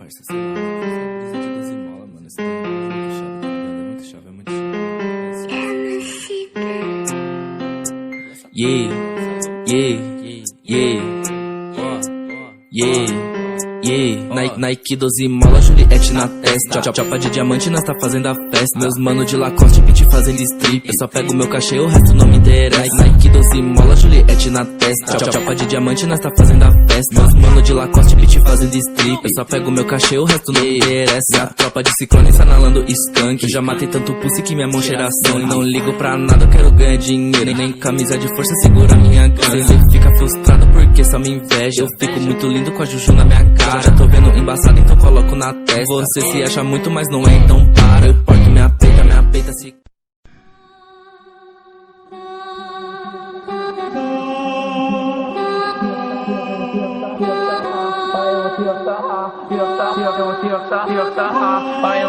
parça, sei lá, brisa de desenrola, mano. Esse daí é muito chave, é muito chave. Yeah, Nike 12 mola, Juliette na testa. Chapa de diamante, nós tá fazendo a festa. Meus mano de Lacoste, beat fazendo strip. Eu só pego meu cachê, o resto não me interessa. Nike 12 mola, Juliette na testa. Chapa de diamante, nós tá fazendo a festa. Meus mano de Lacoste, beat fazendo strip. Eu só pego meu cachê, o resto não me interessa. Minha tropa de ciclone sanalando skunk. Eu já matei tanto pussy que minha mão cheira sangue. Não ligo pra nada, eu quero ganhar dinheiro. Nem camisa de força segura minha grana. Ele fica frustrado porque só me inveja. Eu fico muito lindo com a juju na minha cara. Já tô vendo embaçado, então coloco na testa. Você se acha muito, mas não é, então para. Eu porto minha peita se... Vai,